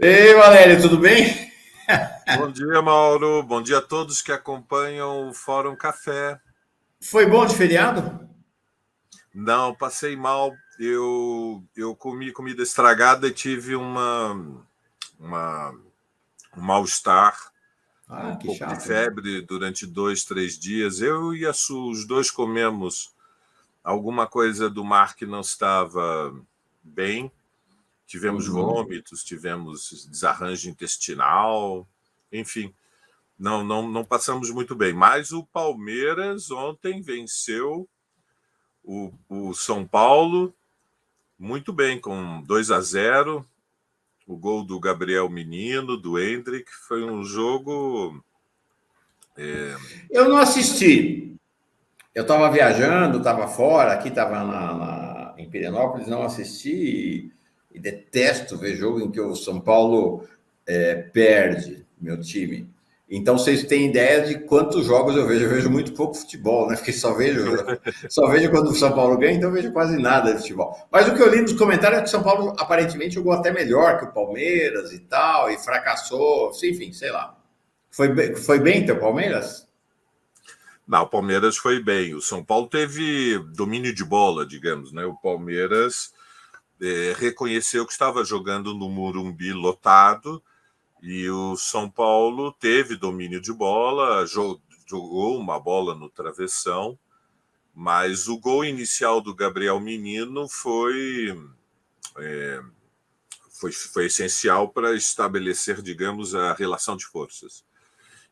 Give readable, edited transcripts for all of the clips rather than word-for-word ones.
Ei, Valério, tudo bem? Bom dia, Mauro. Bom dia a todos que acompanham o Fórum Café. Foi bom de feriado? Não, passei mal. Eu comi comida estragada e tive uma- um mal-estar, um Ah, que pouco de chato, hein? febre durante 2, 3 dias. Eu e a os dois comemos alguma coisa do mar que não estava bem. Tivemos Uhum. vômitos, tivemos desarranjo intestinal, enfim. Não passamos muito bem. Mas o Palmeiras ontem venceu o São Paulo muito bem, com 2-0. O gol do Gabriel Menino, do Hendrick. Foi um jogo. Eu não assisti. Eu estava viajando, estava fora, aqui estava em Pirenópolis, não assisti e detesto ver jogo em que o São Paulo perde, meu time. Então, vocês têm ideia de quantos jogos eu vejo? Eu vejo muito pouco futebol, né? Porque só vejo quando o São Paulo ganha, então eu vejo quase nada de futebol. Mas o que eu li nos comentários é que o São Paulo aparentemente jogou até melhor que o Palmeiras e tal, e fracassou, enfim, sei lá. Foi bem teu Palmeiras? Não, o Palmeiras foi bem. O São Paulo teve domínio de bola, digamos, né? O Palmeiras reconheceu que estava jogando no Morumbi lotado e o São Paulo teve domínio de bola, jogou uma bola no travessão, mas o gol inicial do Gabriel Menino foi essencial para estabelecer, digamos, a relação de forças.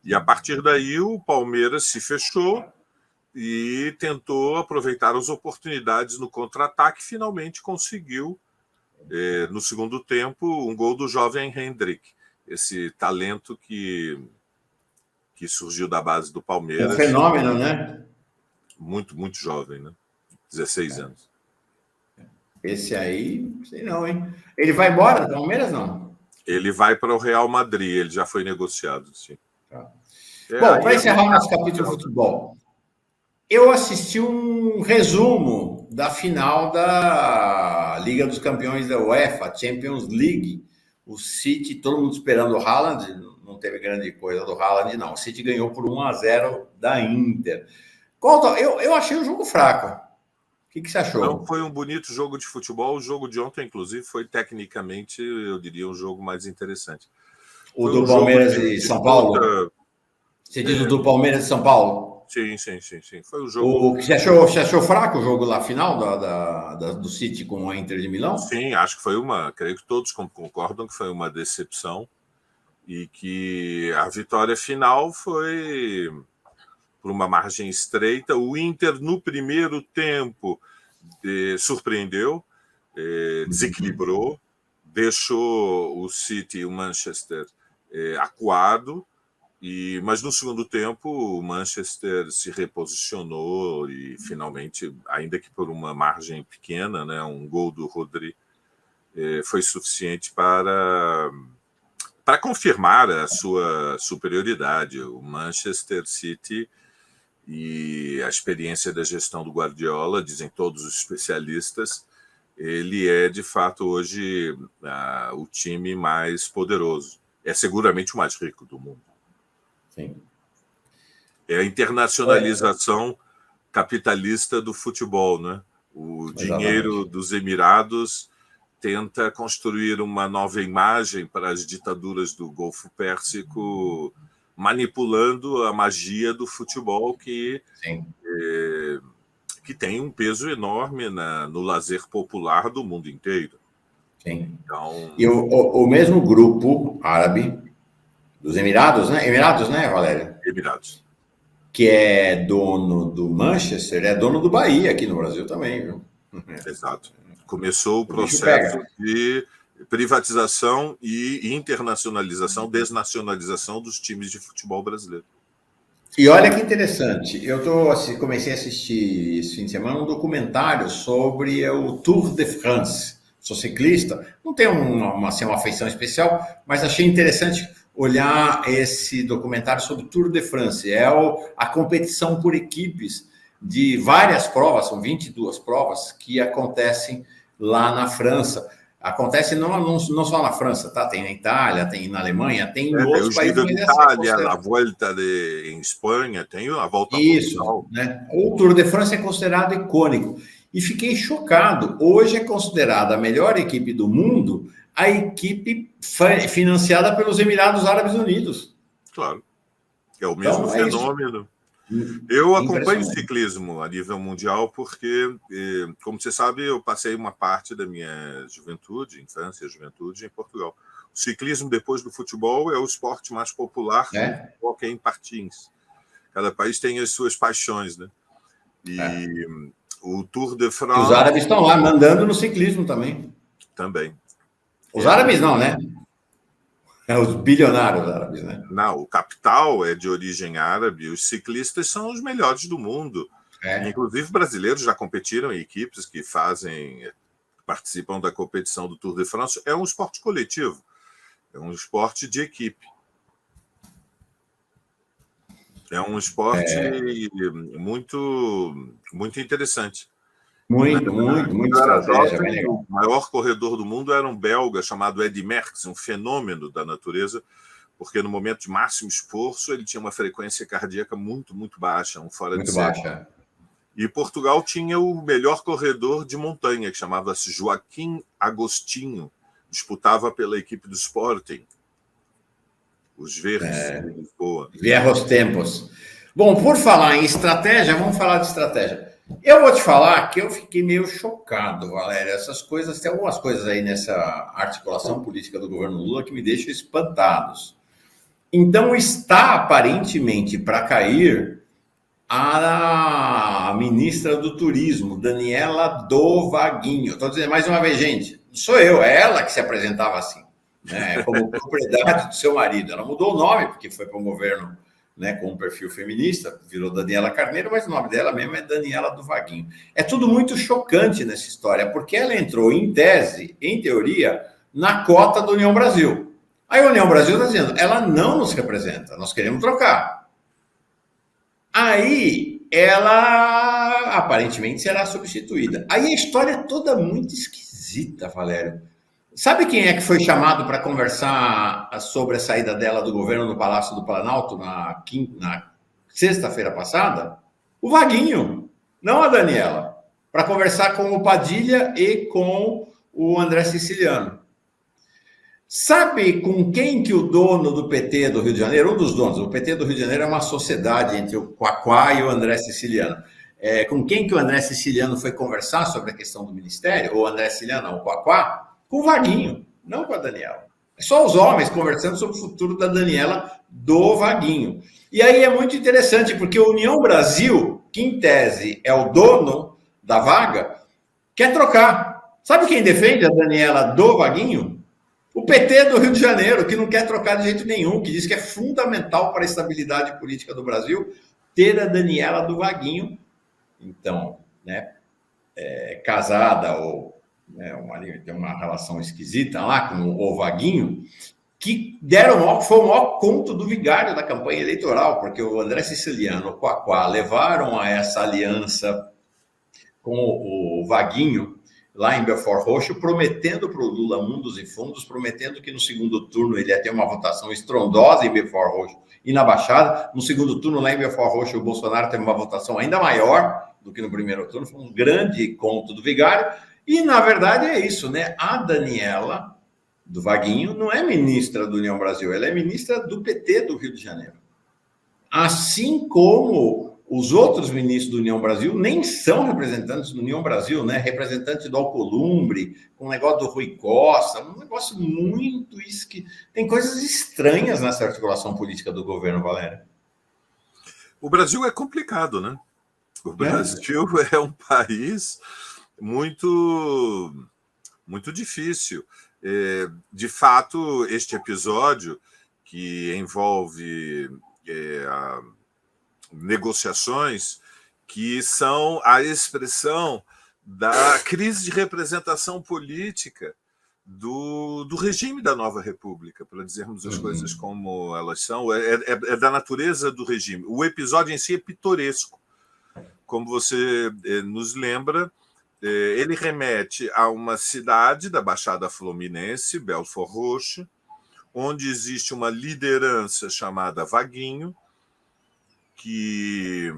E a partir daí o Palmeiras se fechou e tentou aproveitar as oportunidades no contra-ataque. Finalmente conseguiu, no segundo tempo, um gol do jovem Hendrick, esse talento que surgiu da base do Um Palmeiras, fenômeno, né? muito, muito jovem, né? 16 anos. Esse aí, sei não, hein? Ele vai embora do Palmeiras, não? Ele vai para o Real Madrid, ele já foi negociado, sim. Tá. É, Bom, aí para é encerrar o mercado nosso capítulo mundial, né? futebol, eu assisti um resumo da final da Liga dos Campeões da UEFA, Champions League. O City, todo mundo esperando o Haaland, não teve grande coisa do Haaland, não. O City ganhou por 1-0 da Inter. Eu achei o jogo fraco. O que você Não achou? foi um bonito jogo de futebol. O jogo de ontem, inclusive, foi tecnicamente, eu diria, um jogo mais interessante. O Foi do um jogo Palmeiras de e São disputa. Paulo? Você diz o do Palmeiras e São Paulo? Sim, sim, sim, sim. Foi um jogo. O que você achou fraco o jogo lá final do City com a Inter de Milão? Sim, acho que foi uma. Creio que todos concordam que foi uma decepção e que a vitória final foi por uma margem estreita. O Inter, no primeiro tempo, surpreendeu, desequilibrou, deixou o City e o Manchester acuado. Mas no segundo tempo o Manchester se reposicionou e finalmente, ainda que por uma margem pequena, né, um gol do Rodri foi suficiente para confirmar a sua superioridade. O Manchester City e a experiência da gestão do Guardiola, dizem todos os especialistas, ele é de fato hoje o time mais poderoso. É seguramente o mais rico do mundo. Sim. É a É, internacionalização capitalista do futebol, né? O dinheiro exatamente. dos Emirados tenta construir uma nova imagem para as ditaduras do Golfo Pérsico, manipulando a magia do futebol Sim, que tem um peso enorme no lazer popular do mundo inteiro. sim. Então, E o mesmo grupo árabe dos Emirados, né? Emirados, né, Valério? Emirados. Que é dono do Manchester, é dono do Bahia aqui no Brasil também, viu? Exato. Começou o O bicho processo pega. de privatização e internacionalização, desnacionalização dos times de futebol brasileiro. E olha que interessante, comecei a assistir esse fim de semana um documentário sobre o Tour de France. Sou ciclista, não tenho uma afeição especial, mas achei interessante olhar esse documentário sobre o Tour de France. A competição por equipes de várias provas, são 22 provas que acontecem lá na França. Acontece não só na França, tá? Tem na Itália, tem na Alemanha, tem em Tem outros o países, Giro mas de essa é Itália, a considerada. Volta em Espanha, tem a Volta a Isso, Portugal. né? O Tour de France é considerado icônico. E fiquei chocado. Hoje é considerada a melhor equipe do mundo a equipe financiada pelos Emirados Árabes Unidos. Claro, é o mesmo Então, é isso. fenômeno. Eu acompanho o Impressionante. ciclismo a nível mundial porque, como você sabe, eu passei uma parte da minha juventude, infância e juventude, em Portugal. O ciclismo, depois do futebol, é o esporte mais popular junto É, com o hóquei em patins. Cada país tem as suas paixões, né? é. E o Tour de E os France árabes estão lá mandando no ciclismo também. também. Os árabes não, né? É os bilionários árabes, né? Não, o capital é de origem árabe, os ciclistas são os melhores do mundo. É, Inclusive, brasileiros já competiram em equipes que participam da competição do Tour de France. É um esporte coletivo, é um esporte de equipe. É um esporte muito, muito interessante. muito, muito, muita Quando eu era estratégia, bem jovem, legal. o maior corredor do mundo era um belga chamado Eddy Merckx, um fenômeno da natureza, porque no momento de máximo esforço ele tinha uma frequência cardíaca muito, muito baixa, um fora de Muito série. baixa. E Portugal tinha o melhor corredor de montanha, que chamava-se Joaquim Agostinho, disputava pela equipe do Sporting, os Verdes de Lisboa. Viejos tempos. Bom, por falar em estratégia, vamos falar de estratégia. Eu vou te falar que eu fiquei meio chocado, Valéria. Essas coisas, tem algumas coisas aí nessa articulação política do governo Lula que me deixam espantados. Então, está aparentemente para cair a ministra do Turismo, Daniela do Vaguinho. Estou dizendo mais uma vez, gente, não sou eu, é ela que se apresentava assim, né, como propriedade do seu marido. Ela mudou o nome, porque foi para um governo, né, com um perfil feminista, virou Daniela Carneiro, mas o nome dela mesmo é Daniela do Vaguinho. É tudo muito chocante nessa história, porque ela entrou em tese, em teoria, na cota da União Brasil. Aí a União Brasil está dizendo, ela não nos representa, nós queremos trocar. Aí ela aparentemente será substituída. Aí a história é toda muito esquisita, Valério. Sabe quem é que foi chamado para conversar sobre a saída dela do governo no Palácio do Planalto na sexta-feira passada? O Vaguinho, não a Daniela, para conversar com o Padilha e com o André Siciliano. Sabe com quem que o dono do PT do Rio de Janeiro, um dos donos, o PT do Rio de Janeiro é uma sociedade entre o Quaquá e o André Siciliano. Com quem que o André Siciliano foi conversar sobre a questão do ministério? Ou o André Siciliano, não, o Quaquá? Com o Vaguinho, não com a Daniela. É só os homens conversando sobre o futuro da Daniela do Vaguinho. E aí é muito interessante, porque a União Brasil, que em tese é o dono da vaga, quer trocar. Sabe quem defende a Daniela do Vaguinho? O PT do Rio de Janeiro, que não quer trocar de jeito nenhum, que diz que é fundamental para a estabilidade política do Brasil ter a Daniela do Vaguinho, então, né, casada ou né, tem uma relação esquisita lá com o Vaguinho, que foi o maior conto do vigário da campanha eleitoral, porque o André Siciliano, o Quaquá, levaram a essa aliança com o Vaguinho lá em Belfort Roxo, prometendo para o Lula mundos e fundos, prometendo que no segundo turno ele ia ter uma votação estrondosa em Belfort Roxo e na Baixada. No segundo turno, lá em Belfort Roxo, o Bolsonaro teve uma votação ainda maior do que no primeiro turno, foi um grande conto do vigário. E, na verdade, é isso, né? A Daniela do Vaguinho não é ministra do União Brasil, ela é ministra do PT do Rio de Janeiro. Assim como os outros ministros do União Brasil nem são representantes do União Brasil, né? Representante do Alcolumbre, com o negócio do Rui Costa, um negócio muito esquisito. Tem coisas estranhas nessa articulação política do governo, Valéria. O Brasil é complicado, né? O Brasil é um país muito, muito difícil. De fato, este episódio que envolve negociações que são a expressão da crise de representação política do regime da nova república, para dizermos as coisas como elas são, é da natureza do regime. O episódio em si é pitoresco. Como você nos lembra, ele remete a uma cidade da Baixada Fluminense, Belford Roxo, onde existe uma liderança chamada Vaguinho, que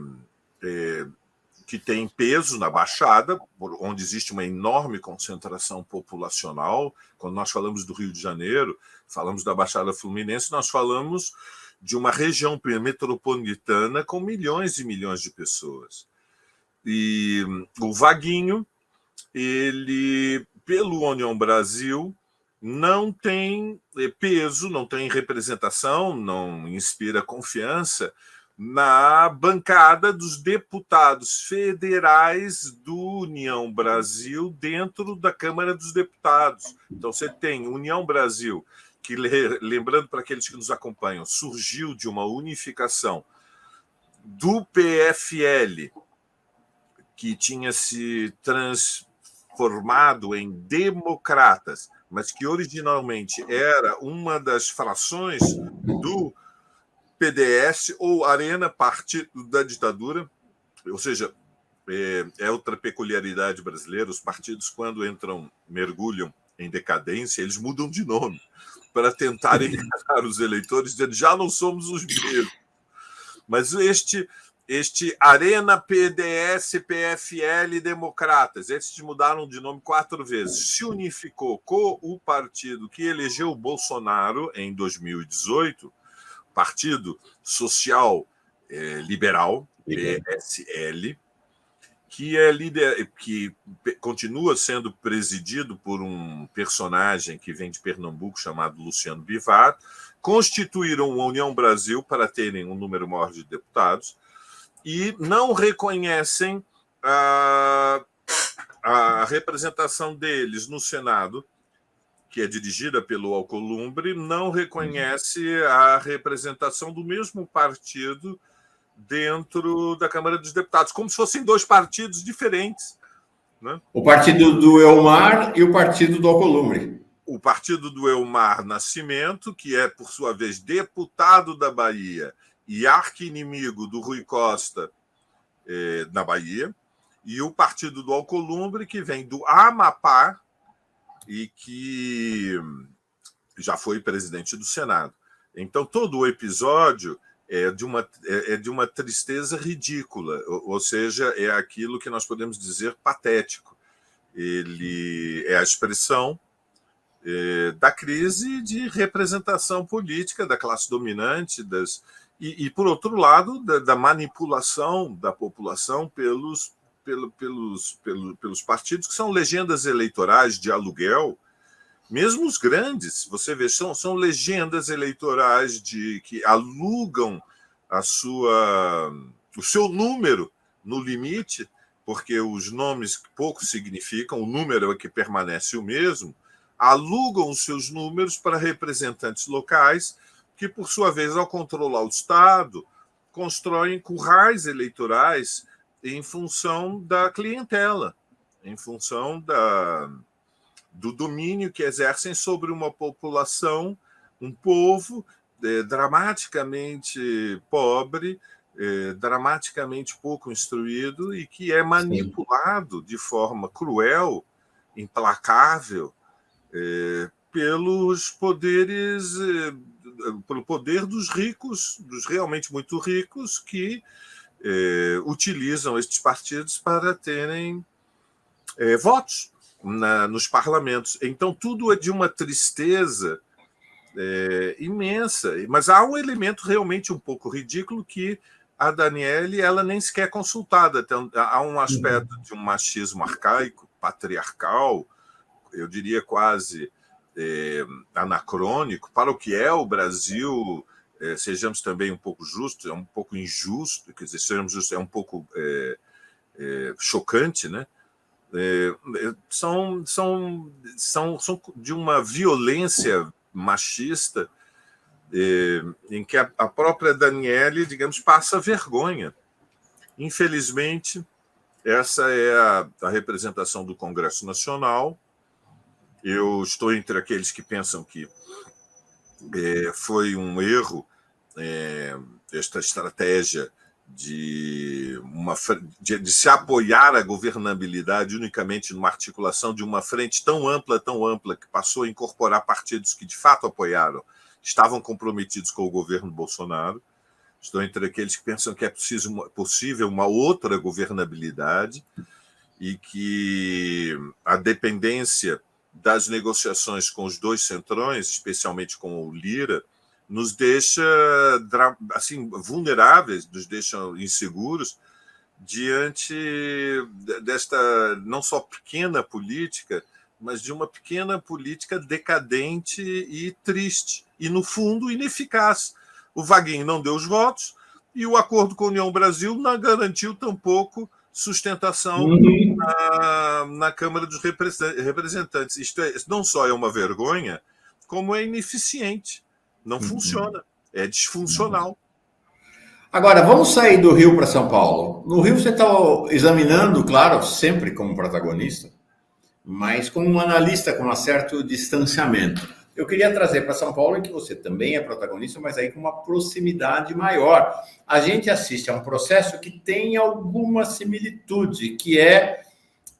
tem peso na Baixada, onde existe uma enorme concentração populacional. Quando nós falamos do Rio de Janeiro, falamos da Baixada Fluminense, nós falamos de uma região metropolitana com milhões e milhões de pessoas. E o Vaguinho, ele, pelo União Brasil, não tem peso, não tem representação, não inspira confiança na bancada dos deputados federais do União Brasil dentro da Câmara dos Deputados. Então, você tem União Brasil, que, lembrando para aqueles que nos acompanham, surgiu de uma unificação do PFL, que tinha se transformado em democratas, mas que originalmente era uma das frações do PDS ou Arena, partido da ditadura. Ou seja, é outra peculiaridade brasileira: os partidos, quando mergulham em decadência, eles mudam de nome para tentar enganar os eleitores, dizendo já não somos os mesmos. Mas este Arena, PDS, PFL, Democratas, esses mudaram de nome 4 vezes, se unificou com o partido que elegeu o Bolsonaro em 2018, Partido Social Liberal, PSL, que continua sendo presidido por um personagem que vem de Pernambuco chamado Luciano Bivar. Constituíram a União Brasil para terem um número maior de deputados e não reconhecem a representação deles no Senado, que é dirigida pelo Alcolumbre, não reconhece a representação do mesmo partido dentro da Câmara dos Deputados, como se fossem 2 partidos diferentes, né? O partido do Elmar e o partido do Alcolumbre. O partido do Elmar Nascimento, que é, por sua vez, deputado da Bahia e arqui-inimigo do Rui Costa na Bahia, e o partido do Alcolumbre, que vem do Amapá e que já foi presidente do Senado. Então, todo o episódio é de uma tristeza ridícula, ou seja, é aquilo que nós podemos dizer patético. Ele é a expressão da crise de representação política da classe dominante e por outro lado, da manipulação da população pelos partidos, que são legendas eleitorais de aluguel. Mesmo os grandes, você vê, são legendas eleitorais que alugam o seu número no limite, porque os nomes pouco significam, o número é que permanece o mesmo, alugam os seus números para representantes locais que, por sua vez, ao controlar o Estado, constroem currais eleitorais em função da clientela, em função do domínio que exercem sobre uma população, um povo dramaticamente pobre, dramaticamente pouco instruído e que é manipulado de forma cruel, implacável, pelos poderes, pelo poder dos ricos, dos realmente muito ricos, que utilizam estes partidos para terem votos nos parlamentos. Então, tudo é de uma tristeza imensa. Mas há um elemento realmente um pouco ridículo, que a Daniele ela nem sequer é consultada. Então, há um aspecto de um machismo arcaico, patriarcal, eu diria quase anacrônico, para o que é o Brasil. Sejamos também um pouco justos, é um pouco injusto, quer dizer, sejamos justos, é um pouco chocante, né? São de uma violência machista em que a própria Daniele, digamos, passa vergonha. Infelizmente, essa é a representação do Congresso Nacional. Eu estou entre aqueles que pensam que foi um erro esta estratégia de se apoiar a governabilidade unicamente numa articulação de uma frente tão ampla, que passou a incorporar partidos que de fato apoiaram, estavam comprometidos com o governo Bolsonaro. Estou entre aqueles que pensam que é possível uma outra governabilidade e que a dependência das negociações com os dois centrões, especialmente com o Lira, nos deixa assim, vulneráveis, nos deixa inseguros diante desta não só pequena política, mas de uma pequena política decadente e triste, e, no fundo, ineficaz. O Vaguinho não deu os votos e o acordo com a União Brasil não garantiu tampouco sustentação na Câmara dos Representantes. Isto não só é uma vergonha, como é ineficiente. Não funciona, é disfuncional. Agora, vamos sair do Rio para São Paulo. No Rio você está examinando, claro, sempre como protagonista, mas como um analista com um certo distanciamento. Eu queria trazer para São Paulo em que você também é protagonista, mas aí com uma proximidade maior. A gente assiste a um processo que tem alguma similitude, que é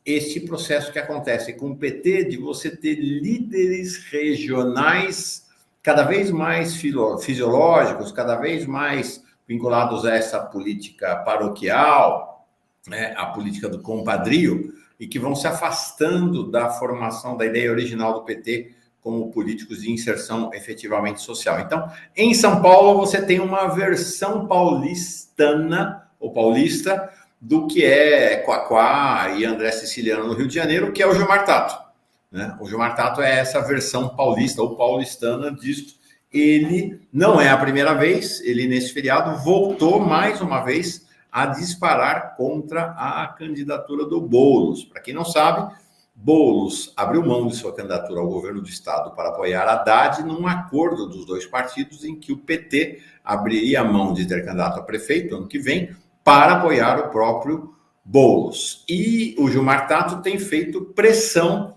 este processo que acontece com o PT de você ter líderes regionais cada vez mais fisiológicos, cada vez mais vinculados a essa política paroquial, né, a política do compadrio, e que vão se afastando da formação da ideia original do PT como políticos de inserção efetivamente social. Então, em São Paulo, você tem uma versão paulistana, ou paulista, do que é Quaquá e André Siciliano no Rio de Janeiro, que é o Gilmar Tato. Né? O Gilmar Tato é essa versão paulista ou paulistana disso. Ele não é a primeira vez, ele nesse feriado voltou mais uma vez a disparar contra a candidatura do Boulos. Para quem não sabe, Boulos abriu mão de sua candidatura ao governo do estado para apoiar Haddad num acordo dos dois partidos em que o PT abriria mão de ter candidato a prefeito ano que vem para apoiar o próprio Boulos. E o Gilmar Tato tem feito pressão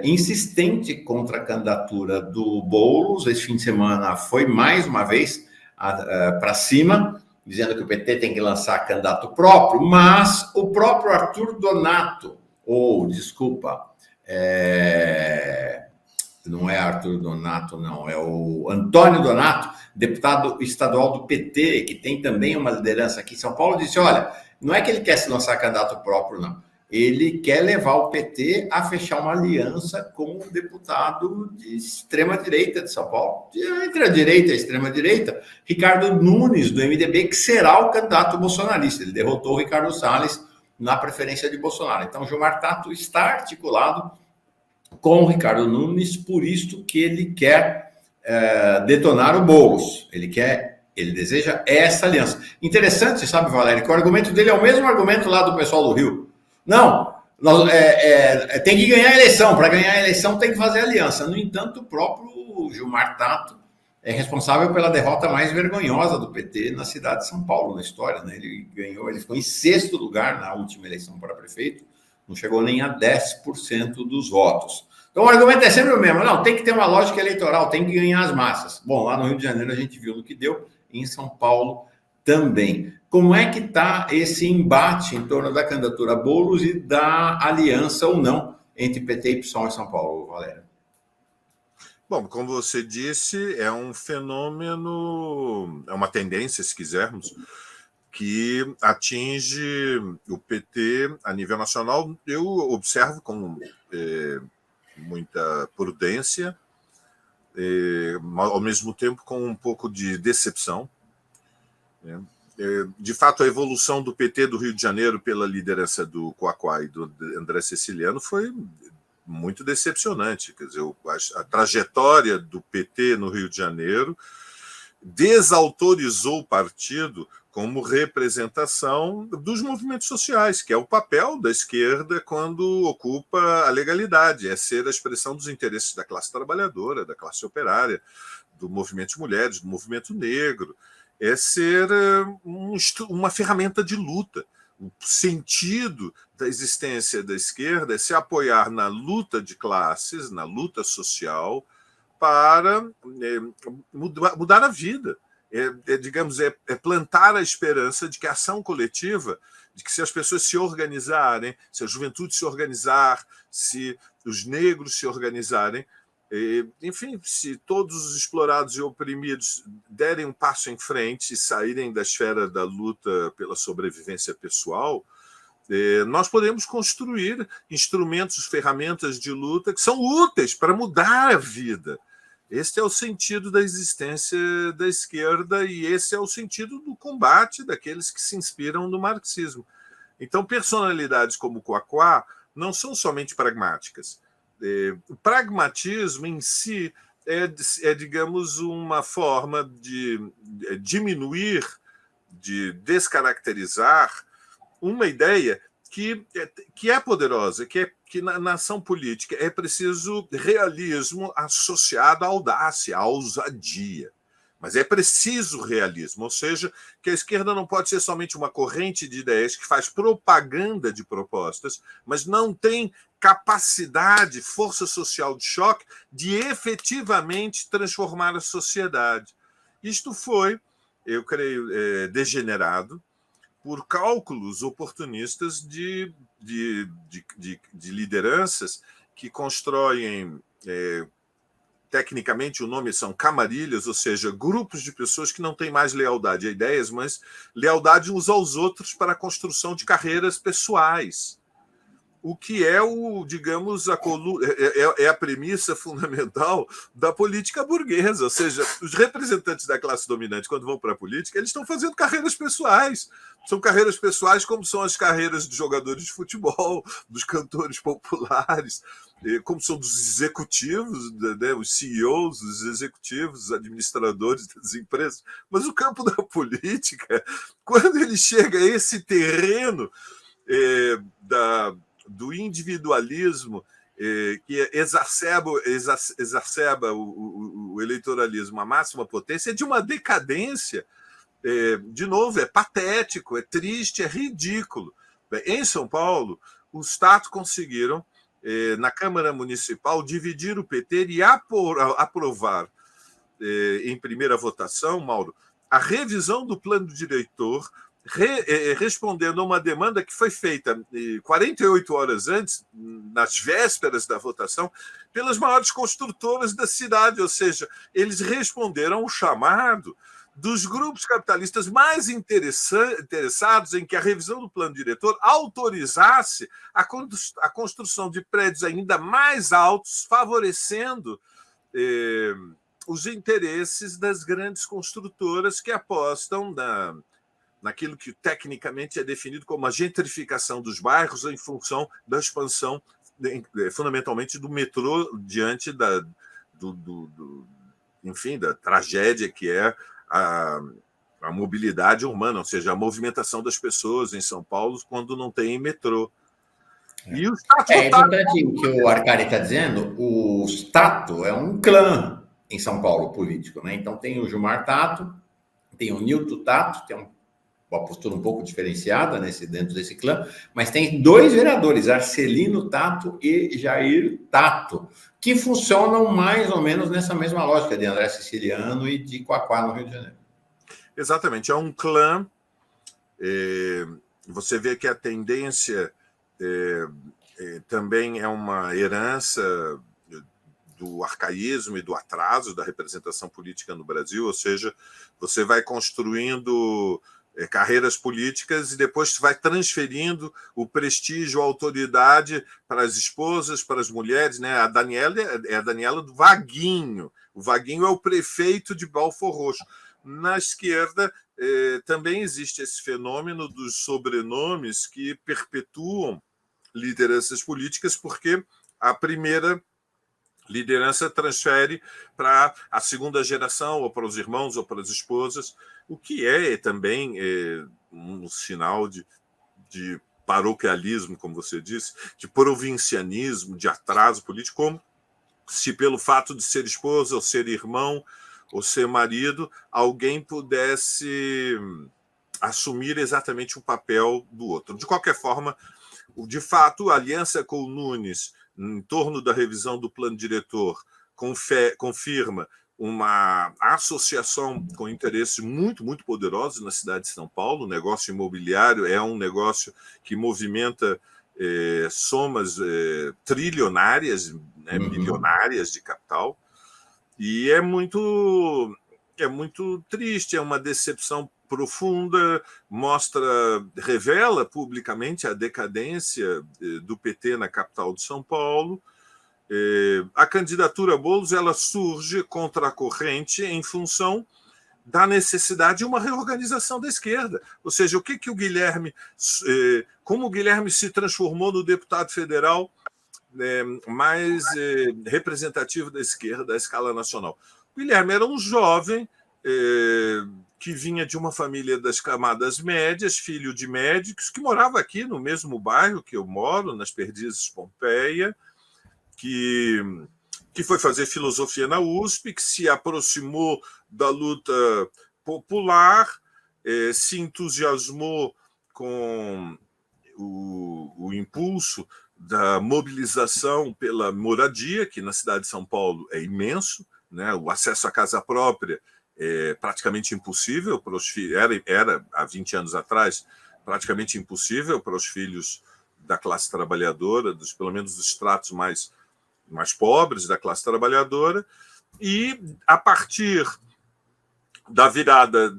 insistente contra a candidatura do Boulos. Esse fim de semana foi mais uma vez para cima, dizendo que o PT tem que lançar candidato próprio, mas o próprio Arthur Donato, não é Arthur Donato, não, é o Antônio Donato, deputado estadual do PT, que tem também uma liderança aqui em São Paulo, disse, olha, não é que ele quer se lançar candidato próprio, não. Ele quer levar o PT a fechar uma aliança com um deputado de extrema-direita de São Paulo, entre a direita e a extrema-direita, Ricardo Nunes, do MDB, que será o candidato bolsonarista. Ele derrotou o Ricardo Salles na preferência de Bolsonaro. Então, o Gilmar Tato está articulado com o Ricardo Nunes, por isto que ele quer detonar o Boulos. Ele deseja essa aliança. Interessante, sabe, Valério, que o argumento dele é o mesmo argumento lá do pessoal do Rio. Não, tem que ganhar a eleição. Para ganhar a eleição tem que fazer aliança. No entanto, o próprio Gilmar Tato é responsável pela derrota mais vergonhosa do PT na cidade de São Paulo, na história. Né? Ele ficou em 6º lugar na última eleição para prefeito, não chegou nem a 10% dos votos. Então o argumento é sempre o mesmo. Não, tem que ter uma lógica eleitoral, tem que ganhar as massas. Bom, lá no Rio de Janeiro a gente viu no que deu, em São Paulo também. Como é que está esse embate em torno da candidatura Boulos e da aliança ou não entre PT e PSOL em São Paulo, Valério? Bom, como você disse, é um fenômeno, é uma tendência, se quisermos, que atinge o PT a nível nacional. Eu observo com muita prudência, ao mesmo tempo com um pouco de decepção. De fato, a evolução do PT do Rio de Janeiro pela liderança do Quaquá e do André Siciliano foi muito decepcionante. Quer dizer, a trajetória do PT no Rio de Janeiro desautorizou o partido como representação dos movimentos sociais, que é o papel da esquerda quando ocupa a legalidade, é ser a expressão dos interesses da classe trabalhadora, da classe operária, do movimento de mulheres, do movimento negro, é ser uma ferramenta de luta. O sentido da existência da esquerda é se apoiar na luta de classes, na luta social, para mudar a vida. digamos, plantar a esperança de que a ação coletiva, de que se as pessoas se organizarem, se a juventude se organizar, se os negros se organizarem, enfim, se todos os explorados e oprimidos derem um passo em frente e saírem da esfera da luta pela sobrevivência pessoal, nós podemos construir instrumentos, ferramentas de luta que são úteis para mudar a vida. Esse é o sentido da existência da esquerda e esse é o sentido do combate daqueles que se inspiram no marxismo. Então, personalidades como Quaquá não são somente pragmáticas. O pragmatismo em si digamos, uma forma de diminuir, de descaracterizar uma ideia que é poderosa, que na ação política é preciso realismo associado à audácia, à ousadia. Mas é preciso realismo, ou seja, que a esquerda não pode ser somente uma corrente de ideias que faz propaganda de propostas, mas não tem capacidade, força social de choque de efetivamente transformar a sociedade. Isto foi, eu creio, degenerado por cálculos oportunistas de lideranças que constroem, tecnicamente o nome são camarilhas, ou seja, grupos de pessoas que não têm mais lealdade a ideias, mas lealdade uns aos outros para a construção de carreiras pessoais. O que é digamos, a premissa fundamental da política burguesa, ou seja, os representantes da classe dominante, quando vão para a política, eles estão fazendo carreiras pessoais. São carreiras pessoais como são as carreiras de jogadores de futebol, dos cantores populares, como são dos executivos, né, os CEOs, os executivos, os administradores das empresas. Mas o campo da política, quando ele chega a esse terreno do individualismo que exacerba o eleitoralismo à máxima potência, é de uma decadência, de novo, é patético, é triste, é ridículo. Em São Paulo, os Tato conseguiram, na Câmara Municipal, dividir o PT e aprovar, em primeira votação, Mauro, a revisão do plano diretor, respondendo a uma demanda que foi feita 48 horas antes, nas vésperas da votação, pelas maiores construtoras da cidade, ou seja, eles responderam ao chamado dos grupos capitalistas mais interessados em que a revisão do plano diretor autorizasse a construção de prédios ainda mais altos, favorecendo os interesses das grandes construtoras que apostam naquilo que tecnicamente é definido como a gentrificação dos bairros em função da expansão, fundamentalmente, do metrô diante enfim, da tragédia que é a mobilidade urbana, ou seja, a movimentação das pessoas em São Paulo quando não tem metrô. E os Tato é importante o que o Arcari está dizendo. O Tato é um clã em São Paulo político, né? Então tem o Gilmar Tato, tem o Nilton Tato, que é uma postura um pouco diferenciada dentro desse clã, mas tem dois vereadores, Arcelino Tato e Jair Tato, que funcionam mais ou menos nessa mesma lógica de André Siciliano e de Quaquá, no Rio de Janeiro. Exatamente, é um clã. Você vê que a tendência também é uma herança do arcaísmo e do atraso da representação política no Brasil, ou seja, você vai construindo carreiras políticas e depois vai transferindo o prestígio, a autoridade para as esposas, para as mulheres, né? A Daniela é a Daniela do Vaguinho. O Vaguinho é o prefeito de Belford Roxo. Na esquerda também existe esse fenômeno dos sobrenomes que perpetuam lideranças políticas, porque a primeira liderança transfere para a segunda geração, ou para os irmãos, ou para as esposas, o que é também um sinal de paroquialismo, como você disse, de provincianismo, de atraso político, como se pelo fato de ser esposa, ou ser irmão, ou ser marido, alguém pudesse assumir exatamente o papel do outro. De qualquer forma, de fato, a aliança com o Nunes em torno da revisão do plano diretor confirma uma associação com interesses muito, muito poderosos na cidade de São Paulo. O negócio imobiliário é um negócio que movimenta somas trilionárias, né, bilionárias de capital, e é muito triste, é uma decepção profunda, revela publicamente a decadência do PT na capital de São Paulo. A candidatura Boulos ela surge contra a corrente em função da necessidade de uma reorganização da esquerda. Ou seja, o que o Guilherme, como o Guilherme se transformou no deputado federal mais representativo da esquerda à escala nacional. O Guilherme era um jovem que vinha de uma família das camadas médias, filho de médicos, que morava aqui no mesmo bairro que eu moro, nas Perdizes Pompeia, que foi fazer filosofia na USP, que se aproximou da luta popular, se entusiasmou com o impulso da mobilização pela moradia, que na cidade de São Paulo é imenso, né? O acesso à casa própria é praticamente impossível para os filhos, era há 20 anos atrás praticamente impossível para os filhos da classe trabalhadora, pelo menos dos estratos mais pobres da classe trabalhadora, e a partir da virada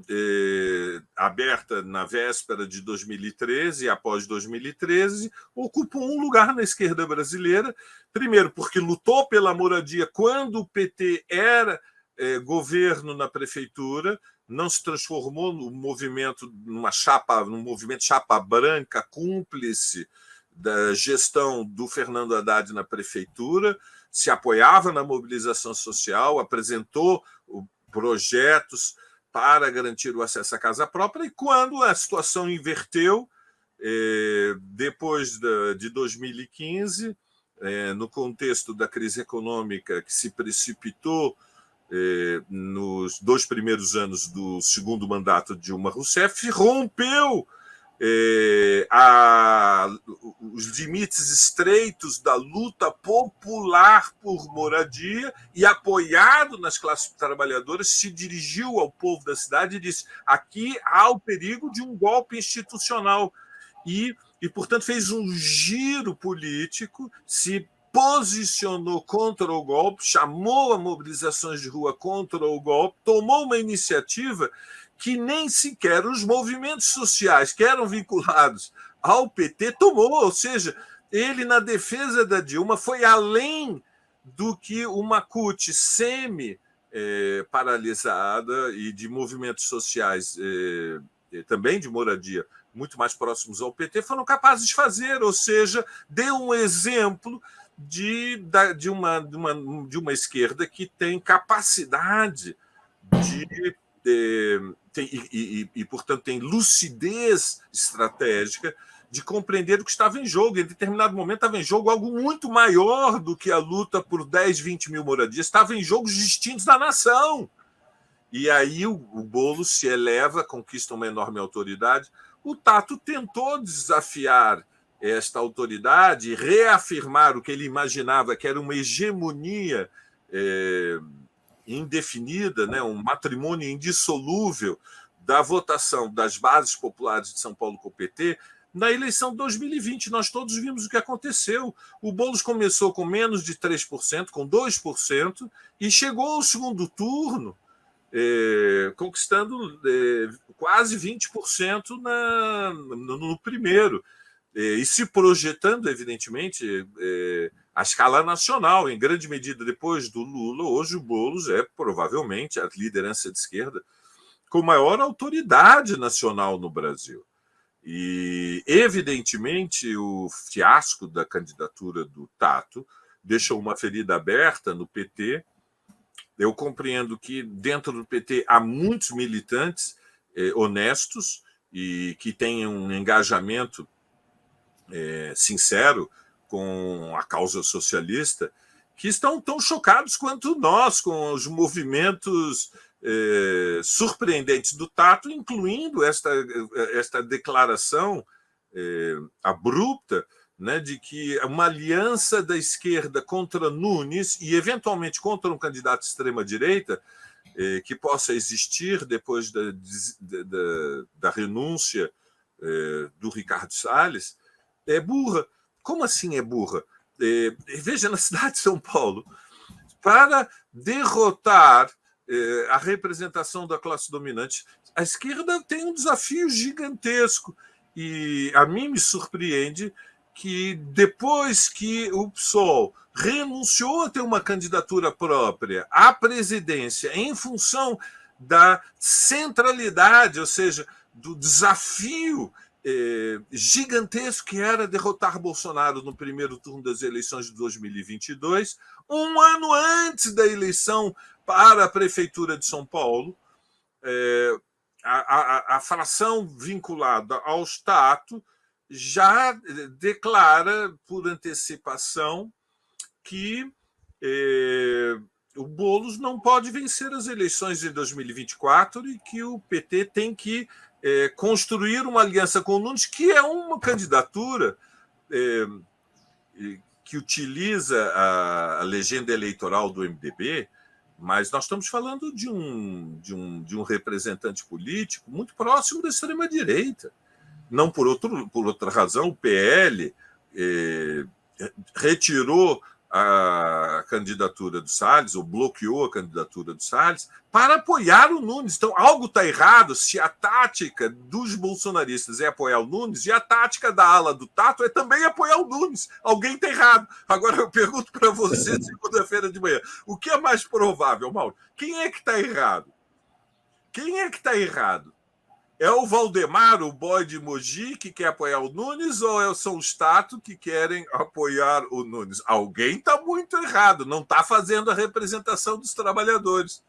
aberta na véspera de 2013 e após 2013, ocupou um lugar na esquerda brasileira, primeiro porque lutou pela moradia quando o PT era governo na prefeitura, não se transformou no movimento num movimento chapa branca, cúmplice da gestão do Fernando Haddad na prefeitura, se apoiava na mobilização social, apresentou projetos para garantir o acesso à casa própria, e quando a situação inverteu, depois de 2015, no contexto da crise econômica que se precipitou nos 2 primeiros anos do segundo mandato de Dilma Rousseff, rompeu os limites estreitos da luta popular por moradia e, apoiado nas classes trabalhadoras, se dirigiu ao povo da cidade e disse: aqui há o perigo de um golpe institucional. E portanto, fez um giro político, se posicionou contra o golpe, chamou a mobilizações de rua contra o golpe, tomou uma iniciativa que nem sequer os movimentos sociais que eram vinculados ao PT tomou, ou seja, ele, na defesa da Dilma, foi além do que uma CUT semi-paralisada e de movimentos sociais também de moradia muito mais próximos ao PT foram capazes de fazer, ou seja, deu um exemplo de uma esquerda que tem capacidade portanto, tem lucidez estratégica de compreender o que estava em jogo. Em determinado momento estava em jogo algo muito maior do que a luta por 10, 20 mil moradias. Estava em jogo os destinos da nação. E aí o Boulos se eleva, conquista uma enorme autoridade. O Tato tentou desafiar esta autoridade e reafirmar o que ele imaginava que era uma hegemonia indefinida, né, um matrimônio indissolúvel da votação das bases populares de São Paulo com o PT. Na eleição de 2020, nós todos vimos o que aconteceu. O Boulos começou com menos de 3%, com 2%, e chegou ao segundo turno conquistando quase 20% no primeiro, e se projetando, evidentemente, à escala nacional, em grande medida depois do Lula. Hoje o Boulos é provavelmente a liderança de esquerda com maior autoridade nacional no Brasil. E, evidentemente, o fiasco da candidatura do Tato deixou uma ferida aberta no PT. Eu compreendo que dentro do PT há muitos militantes honestos e que têm um engajamento sincero com a causa socialista, que estão tão chocados quanto nós com os movimentos surpreendentes do Tato, incluindo esta declaração abrupta né, de que uma aliança da esquerda contra Nunes e, eventualmente, contra um candidato de extrema-direita que possa existir depois da renúncia do Ricardo Salles, é burra. Como assim é burra? Veja, na cidade de São Paulo, para derrotar a representação da classe dominante, a esquerda tem um desafio gigantesco. E a mim me surpreende que, depois que o PSOL renunciou a ter uma candidatura própria à presidência em função da centralidade, ou seja, do desafio gigantesco que era derrotar Bolsonaro no primeiro turno das eleições de 2022, um ano antes da eleição para a Prefeitura de São Paulo, a fração vinculada ao Stato já declara, por antecipação, que o Boulos não pode vencer as eleições de 2024 e que o PT tem que construir uma aliança com o Nunes, que é uma candidatura que utiliza a legenda eleitoral do MDB, mas nós estamos falando de um representante político muito próximo da extrema-direita. Não por outra razão, o PL retirou a candidatura do Salles, ou bloqueou a candidatura do Salles, para apoiar o Nunes. Então, algo está errado se a tática dos bolsonaristas é apoiar o Nunes e a tática da ala do Tato é também apoiar o Nunes. Alguém está errado. Agora, eu pergunto para você, segunda-feira de manhã, o que é mais provável, Mauro? Quem é que está errado? Quem é que está errado? É o Valdemar, o boy de Mogi, que quer apoiar o Nunes, ou são os Tato que querem apoiar o Nunes? Alguém está muito errado, não está fazendo a representação dos trabalhadores.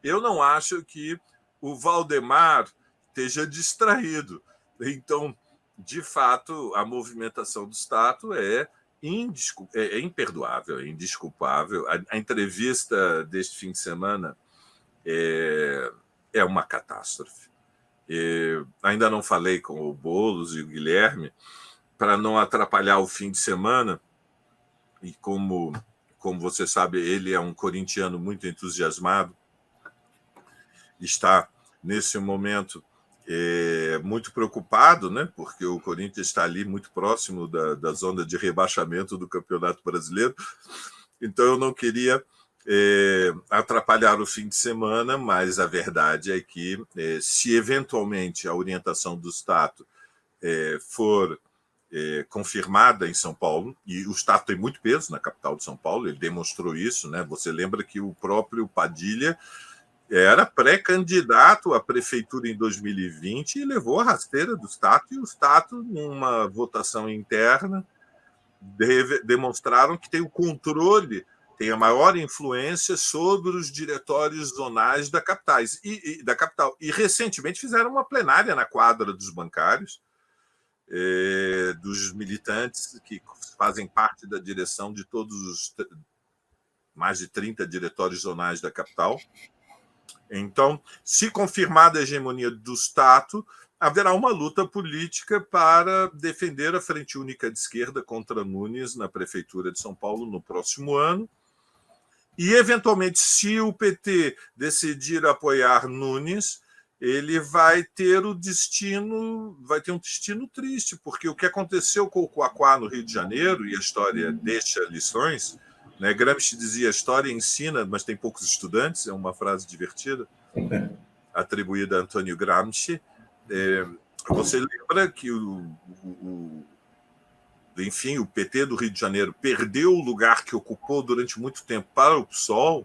Eu não acho que o Valdemar esteja distraído. Então, de fato, a movimentação do Tato é imperdoável, é indesculpável. A entrevista deste fim de semana é uma catástrofe. Ainda não falei com o Boulos e o Guilherme para não atrapalhar o fim de semana, e como você sabe, ele é um corintiano muito entusiasmado, está nesse momento muito preocupado, né, porque o Corinthians está ali muito próximo da zona de rebaixamento do Campeonato Brasileiro, então eu não queria atrapalhar o fim de semana, mas a verdade é que, se eventualmente a orientação do Stato for confirmada em São Paulo, e o Stato tem muito peso na capital de São Paulo, ele demonstrou isso, né? Você lembra que o próprio Padilha era pré-candidato à prefeitura em 2020 e levou a rasteira do Stato, e o Stato, numa votação interna, demonstraram que tem o controle, tem a maior influência sobre os diretórios zonais da capital. E recentemente fizeram uma plenária na quadra dos bancários, dos militantes que fazem parte da direção de todos os mais de 30 diretórios zonais da capital. Então, se confirmada a hegemonia do Stato, haverá uma luta política para defender a Frente Única de Esquerda contra Nunes na Prefeitura de São Paulo no próximo ano. E, eventualmente, se o PT decidir apoiar Nunes, ele vai ter um destino triste, porque o que aconteceu com o Cuacuá no Rio de Janeiro, e a história deixa lições, né? Gramsci dizia: a história ensina, mas tem poucos estudantes, é uma frase divertida, atribuída a Antônio Gramsci. Você lembra que enfim, o PT do Rio de Janeiro perdeu o lugar que ocupou durante muito tempo para o PSOL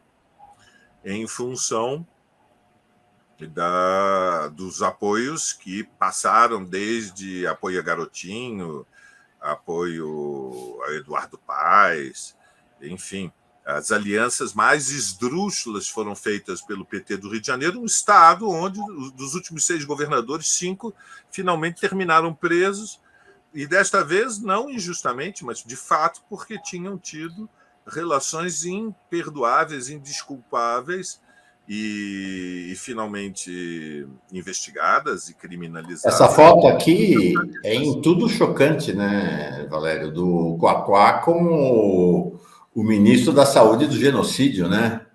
em função dos apoios que passaram desde apoio a Garotinho, apoio a Eduardo Paes, enfim, as alianças mais esdrúxulas foram feitas pelo PT do Rio de Janeiro, um estado onde, dos últimos 6 governadores, 5 finalmente terminaram presos, e desta vez não injustamente, mas de fato porque tinham tido relações imperdoáveis, indesculpáveis e finalmente investigadas e criminalizadas. Essa foto aqui é em tudo chocante, né, Valério? Do Quaquá como o ministro da Saúde do genocídio, né?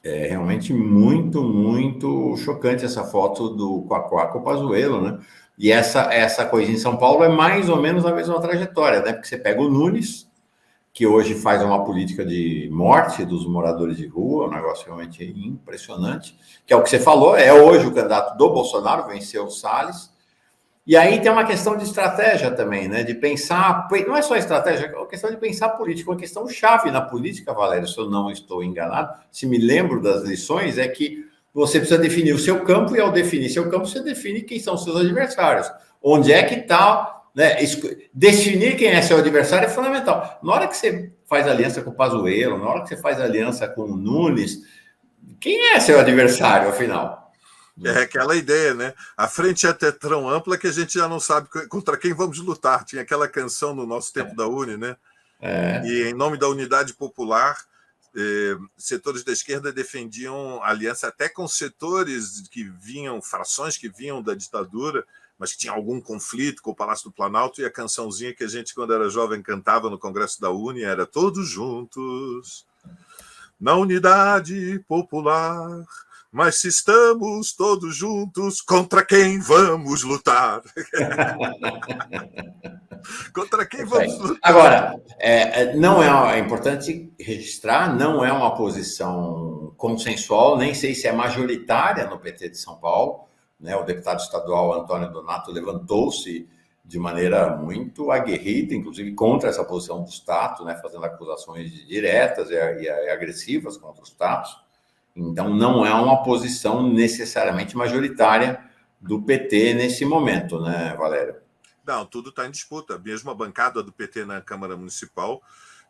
É realmente muito, muito chocante essa foto do Quaquá com o Pazuello, né? E essa coisa em São Paulo é mais ou menos a mesma trajetória, né? Porque você pega o Nunes, que hoje faz uma política de morte dos moradores de rua, um negócio realmente impressionante, que é o que você falou, é hoje o candidato do Bolsonaro, venceu o Salles. E aí tem uma questão de estratégia também, né? De pensar, não é só estratégia, é uma questão de pensar política, uma questão chave na política, Valério, se eu não estou enganado, se me lembro das lições, é que você precisa definir o seu campo e ao definir seu campo, você define quem são os seus adversários. Onde é que está, né? Definir quem é seu adversário é fundamental. Na hora que você faz aliança com o Pazuello, na hora que você faz aliança com o Nunes, quem é seu adversário, afinal? É aquela ideia, né? A frente é até tão ampla que a gente já não sabe contra quem vamos lutar. Tinha aquela canção no nosso tempo da Uni, né? E em nome da unidade popular, setores da esquerda defendiam aliança até com setores que vinham, frações que vinham da ditadura, mas que tinha algum conflito com o Palácio do Planalto, e a cançãozinha que a gente, quando era jovem, cantava no Congresso da Uni era Todos Juntos, na unidade popular. Mas se estamos todos juntos, contra quem vamos lutar? Contra quem vamos lutar? Agora, não é importante registrar, não é uma posição consensual, nem sei se é majoritária no PT de São Paulo. Né? O deputado estadual Antônio Donato levantou-se de maneira muito aguerrida, inclusive contra essa posição do Stato, né? Fazendo acusações diretas e agressivas contra os Statos. Então, não é uma posição necessariamente majoritária do PT nesse momento, né, Valério? Não, tudo está em disputa. Mesmo a bancada do PT na Câmara Municipal,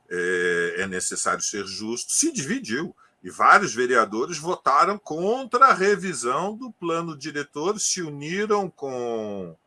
é necessário ser justo, se dividiu. E vários vereadores votaram contra a revisão do plano diretor, se uniram com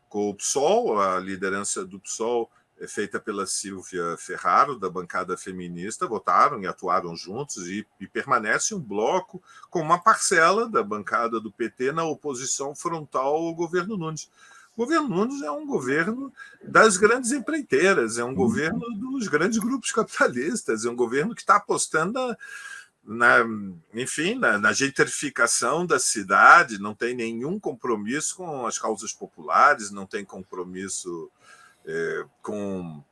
o PSOL, a liderança do PSOL feita pela Silvia Ferraro, da bancada feminista, votaram e atuaram juntos, e permanece um bloco com uma parcela da bancada do PT na oposição frontal ao governo Nunes. O governo Nunes é um governo das grandes empreiteiras, é um governo dos grandes grupos capitalistas, é um governo que está apostando na gentrificação da cidade, não tem nenhum compromisso com as causas populares, não tem compromisso com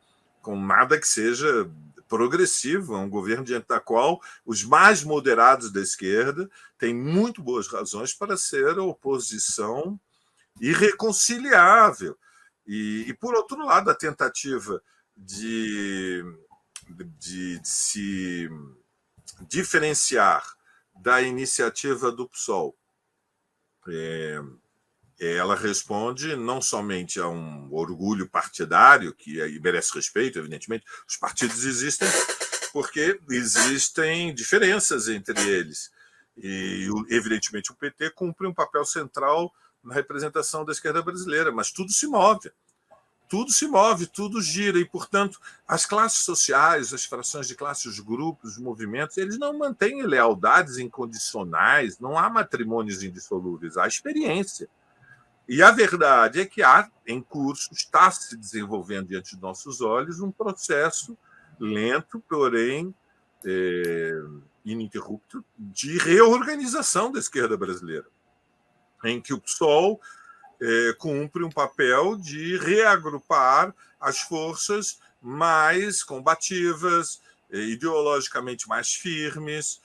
nada que seja progressivo. É um governo diante da qual os mais moderados da esquerda têm muito boas razões para ser a oposição irreconciliável. E por outro lado, a tentativa de se diferenciar da iniciativa do PSOL, ela responde não somente a um orgulho partidário, que merece respeito, evidentemente. Os partidos existem porque existem diferenças entre eles. E, evidentemente, o PT cumpre um papel central na representação da esquerda brasileira, mas tudo se move. Tudo se move, tudo gira, e, portanto, as classes sociais, as frações de classe, os grupos, os movimentos, eles não mantêm lealdades incondicionais, não há matrimônios indissolúveis, há experiência. E a verdade é que há em curso, está se desenvolvendo diante de nossos olhos um processo lento, porém ininterrupto, de reorganização da esquerda brasileira, em que o PSOL cumpre um papel de reagrupar as forças mais combativas, ideologicamente mais firmes,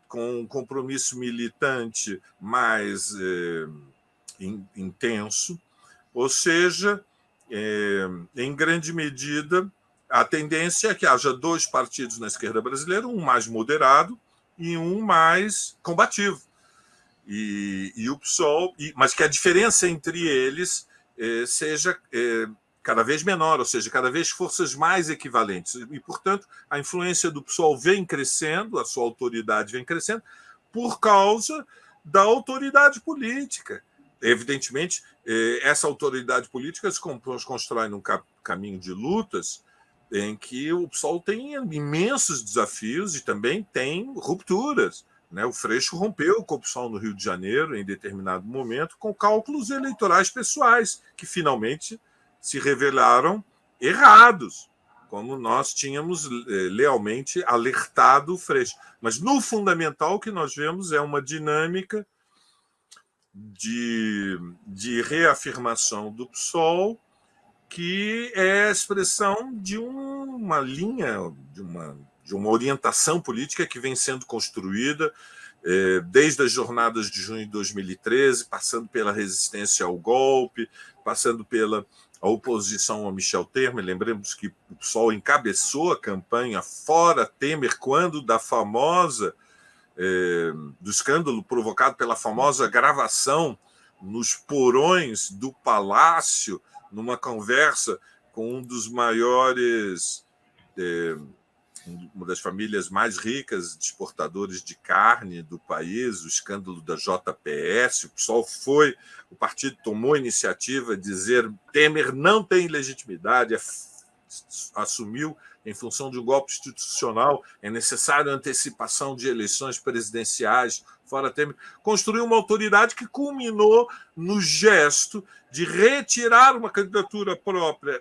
com um compromisso militante mais intenso, ou seja, em grande medida, a tendência é que haja dois partidos na esquerda brasileira, um mais moderado e um mais combativo. E o PSOL, mas que a diferença entre eles seja cada vez menor, ou seja, cada vez forças mais equivalentes. E, portanto, a influência do PSOL vem crescendo, a sua autoridade vem crescendo, por causa da autoridade política. Evidentemente, essa autoridade política se constrói num caminho de lutas em que o PSOL tem imensos desafios e também tem rupturas. Né? O Freixo rompeu com o PSOL no Rio de Janeiro, em determinado momento, com cálculos eleitorais pessoais, que finalmente se revelaram errados, como nós tínhamos lealmente alertado o Freixo. Mas, no fundamental, o que nós vemos é uma dinâmica de reafirmação do PSOL, que é a expressão de uma linha, de uma orientação política que vem sendo construída desde as jornadas de junho de 2013, passando pela resistência ao golpe, passando pela oposição ao Michel Temer. Lembremos que o PSOL encabeçou a campanha fora Temer, quando do escândalo provocado pela famosa gravação nos porões do Palácio, numa conversa com um dos maiores, uma das famílias mais ricas de exportadores de carne do país, o escândalo da JPS. O partido tomou a iniciativa de dizer Temer não tem legitimidade, assumiu em função de um golpe institucional, é necessário antecipação de eleições presidenciais, fora Temer. Construiu uma autoridade que culminou no gesto de retirar uma candidatura própria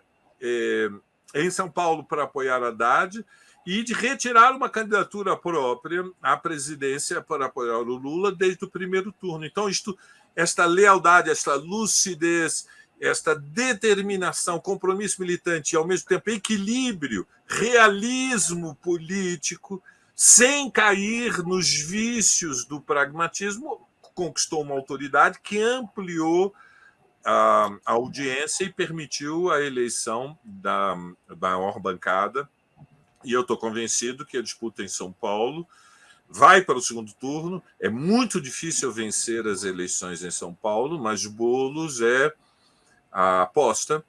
em São Paulo para apoiar Haddad e de retirar uma candidatura própria à presidência para apoiar o Lula desde o primeiro turno. Então, esta lealdade, esta lucidez, esta determinação, compromisso militante e, ao mesmo tempo, equilíbrio, realismo político, sem cair nos vícios do pragmatismo, conquistou uma autoridade que ampliou a audiência e permitiu a eleição da maior bancada. E eu estou convencido que a disputa em São Paulo vai para o segundo turno. É muito difícil vencer as eleições em São Paulo, mas Boulos é a aposta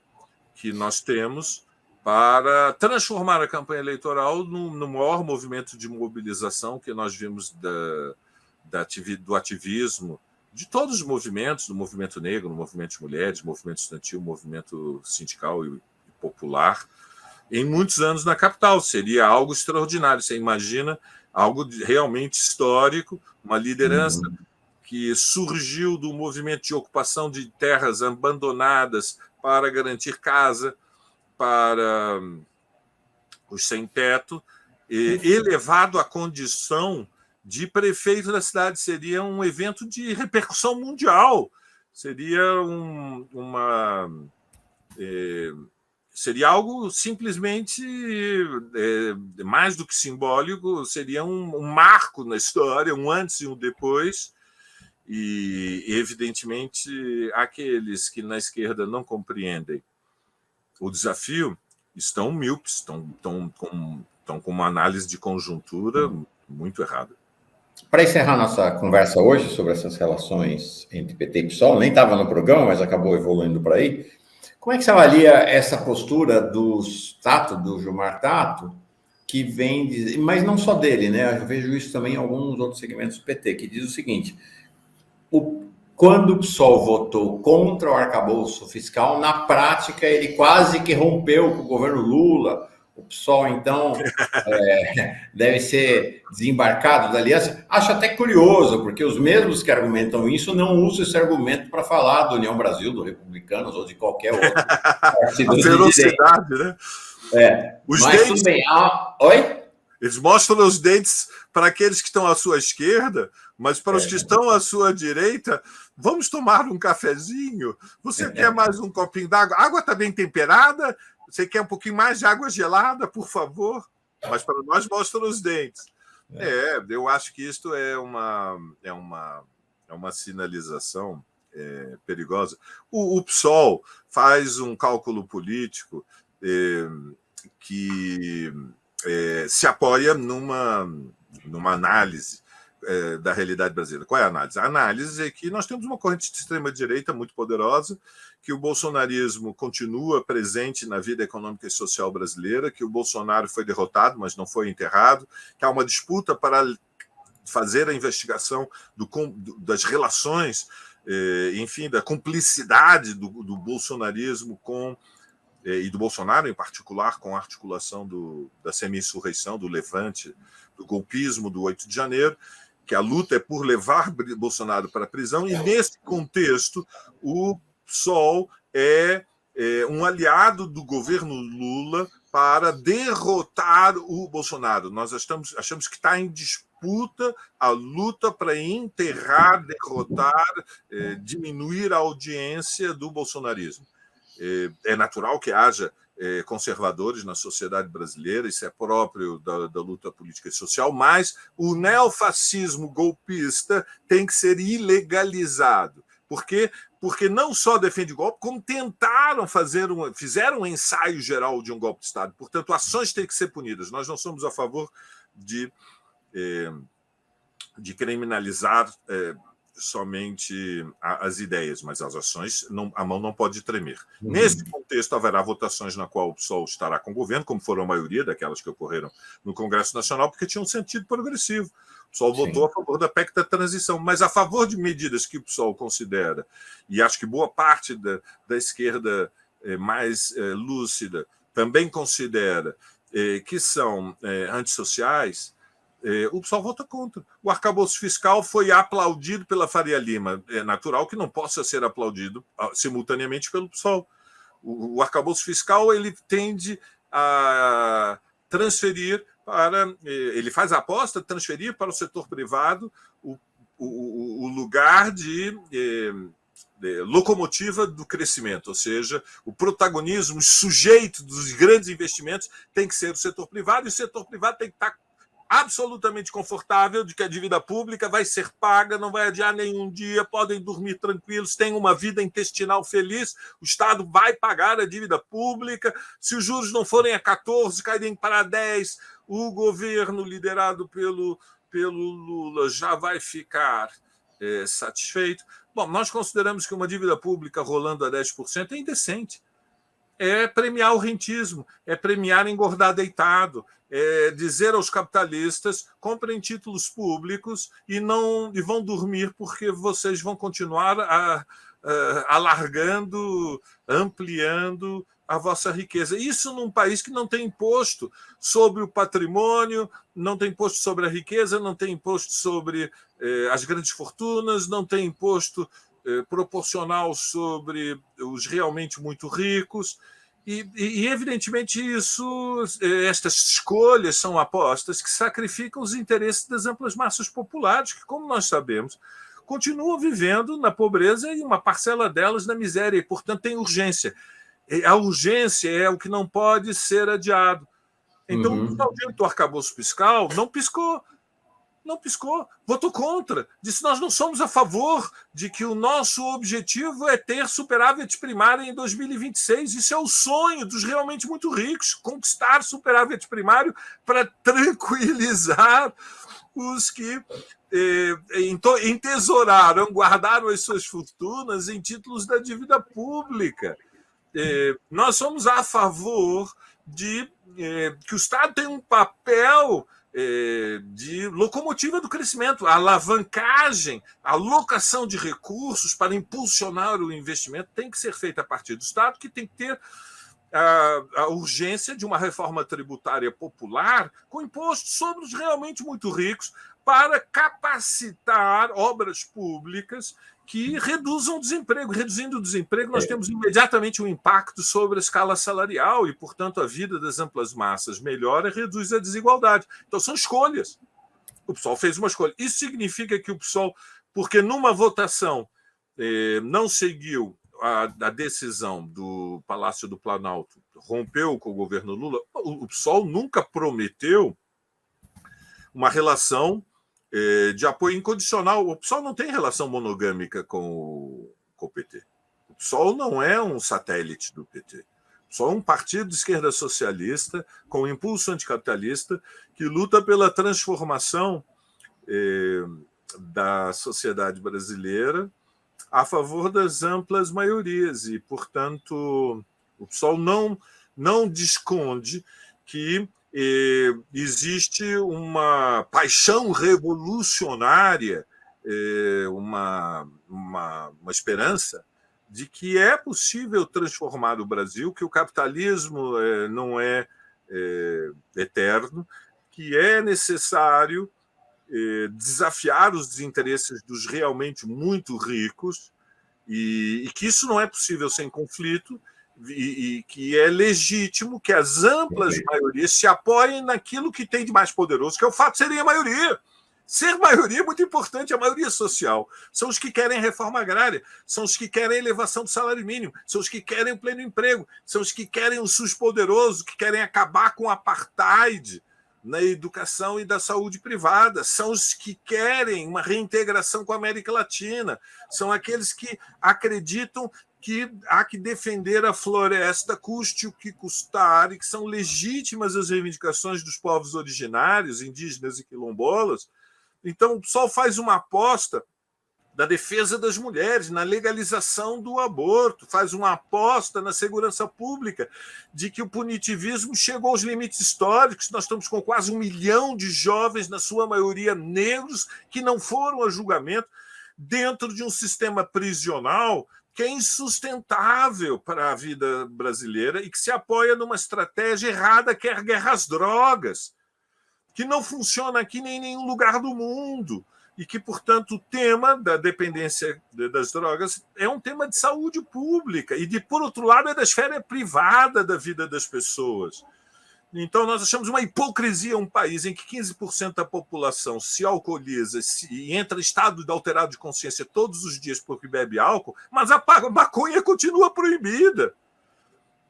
que nós temos para transformar a campanha eleitoral no maior movimento de mobilização que nós vimos do ativismo, de todos os movimentos, do movimento negro, do movimento de mulheres, do movimento estudantil, movimento sindical e popular, em muitos anos na capital. Seria algo extraordinário. Você imagina algo realmente histórico, uma liderança que surgiu do movimento de ocupação de terras abandonadas para garantir casa para os sem-teto, elevado à condição de prefeito da cidade. Seria um evento de repercussão mundial. Seria seria algo simplesmente mais do que simbólico, seria um marco na história, um antes e um depois. E, evidentemente, aqueles que na esquerda não compreendem o desafio estão míopes, estão com uma análise de conjuntura muito errada. Para encerrar nossa conversa hoje sobre essas relações entre PT e PSOL, nem estava no programa, mas acabou evoluindo para aí, como é que você avalia essa postura do Gilmar Tato, que vem, mas não só dele, né? Eu vejo isso também em alguns outros segmentos do PT, que diz o seguinte: quando o PSOL votou contra o arcabouço fiscal, na prática ele quase que rompeu com o governo Lula. O PSOL, então, deve ser desembarcado da aliança. Acho até curioso, porque os mesmos que argumentam isso não usam esse argumento para falar do União Brasil, do Republicanos ou de qualquer outro partido de velocidade, direita. Né? Os mas dentes, tudo bem. Oi? Eles mostram os dentes para aqueles que estão à sua esquerda, mas para os que estão à sua direita, vamos tomar um cafezinho? Você quer mais um copinho d'água? Água está bem temperada? Você quer um pouquinho mais de água gelada, por favor? Mas para nós mostram os dentes. Eu acho que isto é uma sinalização perigosa. O PSOL faz um cálculo político que se apoia numa análise da realidade brasileira. Qual é a análise? A análise é que nós temos uma corrente de extrema-direita muito poderosa, que o bolsonarismo continua presente na vida econômica e social brasileira, que o Bolsonaro foi derrotado, mas não foi enterrado, que há uma disputa para fazer a investigação das relações, enfim, da cumplicidade do bolsonarismo com e do Bolsonaro em particular, com a articulação da semi-insurreição, do levante, do golpismo do 8 de janeiro, que a luta é por levar Bolsonaro para a prisão, e nesse contexto o PSOL é um aliado do governo Lula para derrotar o Bolsonaro. Nós achamos que está em disputa a luta para enterrar, derrotar, diminuir a audiência do bolsonarismo. É natural que haja conservadores na sociedade brasileira, isso é próprio da luta política e social, mas o neofascismo golpista tem que ser ilegalizado. Porque não só defende golpe, como tentaram fizeram um ensaio geral de um golpe de Estado. Portanto, ações têm que ser punidas. Nós não somos a favor de criminalizar somente as ideias, mas as ações, a mão não pode tremer. Nesse contexto, haverá votações na qual o PSOL estará com o governo, como foram a maioria daquelas que ocorreram no Congresso Nacional, porque tinha um sentido progressivo. O PSOL votou a favor da PEC da transição, mas a favor de medidas que o PSOL considera, e acho que boa parte da esquerda mais lúcida também considera que são antissociais, o PSOL vota contra. O arcabouço fiscal foi aplaudido pela Faria Lima. É natural que não possa ser aplaudido simultaneamente pelo PSOL. O arcabouço fiscal ele tende a transferir ele faz a aposta de transferir para o setor privado o lugar de locomotiva do crescimento, ou seja, o protagonismo, o sujeito dos grandes investimentos tem que ser o setor privado, e o setor privado tem que estar absolutamente confortável de que a dívida pública vai ser paga, não vai adiar nenhum dia, podem dormir tranquilos, têm uma vida intestinal feliz, o Estado vai pagar a dívida pública, se os juros não forem a 14, caírem para 10, o governo liderado pelo Lula já vai ficar satisfeito. Bom, nós consideramos que uma dívida pública rolando a 10% é indecente. É premiar o rentismo, é premiar engordar deitado, é dizer aos capitalistas: comprem títulos públicos e vão dormir porque vocês vão continuar alargando, ampliando a vossa riqueza. Isso num país que não tem imposto sobre o patrimônio, não tem imposto sobre a riqueza, não tem imposto sobre as grandes fortunas, não tem imposto proporcional sobre os realmente muito ricos. E evidentemente, estas escolhas são apostas que sacrificam os interesses das amplas massas populares, que, como nós sabemos, continuam vivendo na pobreza e uma parcela delas na miséria, e, portanto, tem urgência. A urgência é o que não pode ser adiado. Então, o audito do arcabouço fiscal não piscou, votou contra, disse: nós não somos a favor de que o nosso objetivo é ter superávit primário em 2026. Isso é o sonho dos realmente muito ricos, conquistar superávit primário para tranquilizar os que entesouraram, guardaram as suas fortunas em títulos da dívida pública. Nós somos a favor de que o Estado tenha um papel de locomotiva do crescimento, a alavancagem, a alocação de recursos para impulsionar o investimento tem que ser feita a partir do Estado, que tem que ter a urgência de uma reforma tributária popular com impostos sobre os realmente muito ricos para capacitar obras públicas que reduzam o desemprego. Reduzindo o desemprego, nós temos imediatamente um impacto sobre a escala salarial e, portanto, a vida das amplas massas melhora e reduz a desigualdade. Então, são escolhas. O PSOL fez uma escolha. Isso significa que o PSOL, porque numa votação não seguiu a decisão do Palácio do Planalto, rompeu com o governo Lula, o PSOL nunca prometeu uma relação de apoio incondicional. O PSOL não tem relação monogâmica com o PT. O PSOL não é um satélite do PT. O PSOL é um partido de esquerda socialista com impulso anticapitalista que luta pela transformação da sociedade brasileira a favor das amplas maiorias. E, portanto, o PSOL não esconde que existe uma paixão revolucionária, uma esperança de que é possível transformar o Brasil, que o capitalismo não é eterno, que é necessário desafiar os interesses dos realmente muito ricos, e que isso não é possível sem conflito, e que é legítimo que as amplas maiorias se apoiem naquilo que tem de mais poderoso, que é o fato de serem a maioria. Ser maioria é muito importante, a maioria social. São os que querem reforma agrária, são os que querem elevação do salário mínimo, são os que querem o pleno emprego, são os que querem o SUS poderoso, que querem acabar com o apartheid na educação e da saúde privada, são os que querem uma reintegração com a América Latina, são aqueles que acreditam que há que defender a floresta, custe o que custar, e que são legítimas as reivindicações dos povos originários, indígenas e quilombolas. Então, o PSOL faz uma aposta da defesa das mulheres, na legalização do aborto, faz uma aposta na segurança pública, de que o punitivismo chegou aos limites históricos. Nós estamos com quase 1 milhão de jovens, na sua maioria negros, que não foram a julgamento, dentro de um sistema prisional que é insustentável para a vida brasileira e que se apoia numa estratégia errada, que é a guerra às drogas, que não funciona aqui nem em nenhum lugar do mundo, e que, portanto, o tema da dependência das drogas é um tema de saúde pública, e, por outro lado, é da esfera privada da vida das pessoas. Então, nós achamos uma hipocrisia um país em que 15% da população se alcooliza e entra em estado de alterado de consciência todos os dias porque bebe álcool, mas a maconha continua proibida.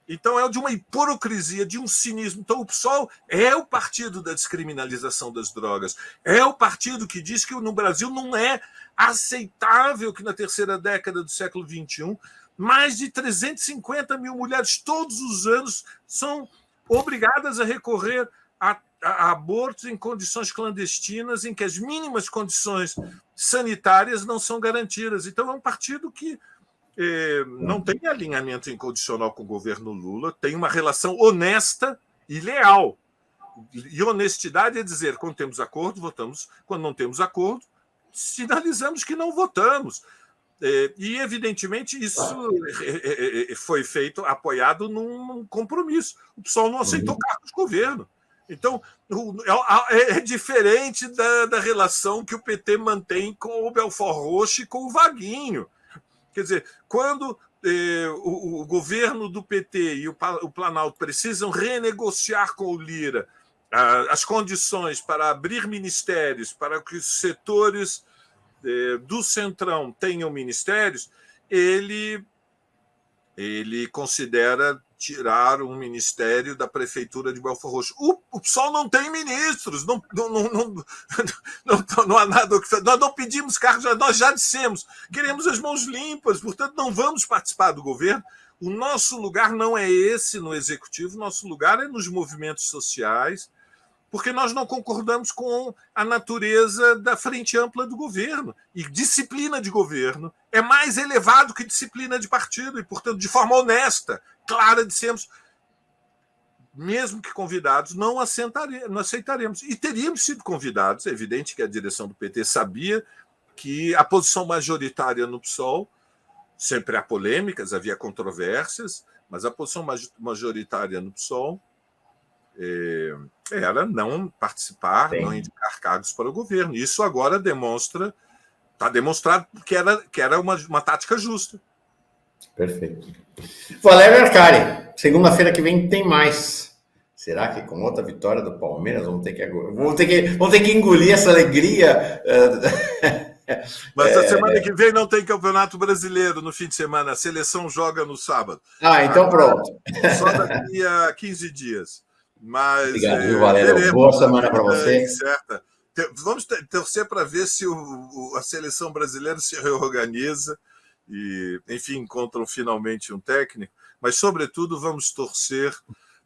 Então, é de uma hipocrisia, de um cinismo. Então, o PSOL é o partido da descriminalização das drogas. É o partido que diz que no Brasil não é aceitável que na terceira década do século XXI, mais de 350 mil mulheres todos os anos são obrigadas a recorrer a abortos em condições clandestinas, em que as mínimas condições sanitárias não são garantidas. Então, é um partido que não tem alinhamento incondicional com o governo Lula, tem uma relação honesta e leal. E honestidade é dizer, quando temos acordo, votamos, quando não temos acordo, sinalizamos que não votamos. E, evidentemente, isso foi feito, apoiado num compromisso. O PSOL não aceitou cargos de governo. Então, é diferente da relação que o PT mantém com o Belfort Roxo e com o Vaguinho. Quer dizer, quando o governo do PT e o Planalto precisam renegociar com o Lira as condições para abrir ministérios, para que os setores do Centrão tenham ministérios, ele considera tirar um ministério da prefeitura de Belfort Roxo. O PSOL não tem ministros, não há nada. Nós não pedimos cargos, nós já dissemos, queremos as mãos limpas, portanto, não vamos participar do governo. O nosso lugar não é esse no executivo, nosso lugar é nos movimentos sociais, porque nós não concordamos com a natureza da frente ampla do governo. E disciplina de governo é mais elevado que disciplina de partido, e, portanto, de forma honesta, clara, dissemos, mesmo que convidados, não aceitaremos. E teríamos sido convidados. É evidente que a direção do PT sabia que a posição majoritária no PSOL, sempre há polêmicas, havia controvérsias, mas a posição majoritária no PSOL era não participar, não indicar cargos para o governo. Isso agora está demonstrado que era uma tática justa. Perfeito. Valério Arcari, segunda-feira que vem tem mais. Será que com outra vitória do Palmeiras vamos ter que engolir essa alegria? Mas a semana que vem não tem Campeonato Brasileiro no fim de semana. A seleção joga no sábado. Então pronto. Só daqui a 15 dias. Mas, obrigado, Valério. Boa semana para você. Certa. Vamos torcer para ver se a seleção brasileira se reorganiza e, enfim, encontram finalmente um técnico. Mas, sobretudo, vamos torcer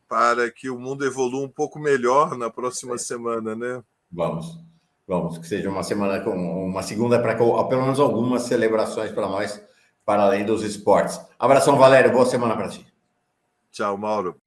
para que o mundo evolua um pouco melhor na próxima semana, né? Vamos. Que seja uma semana com uma segunda para pelo menos algumas celebrações para nós, para além dos esportes. Abração, Valério. Boa semana para ti. Tchau, Mauro.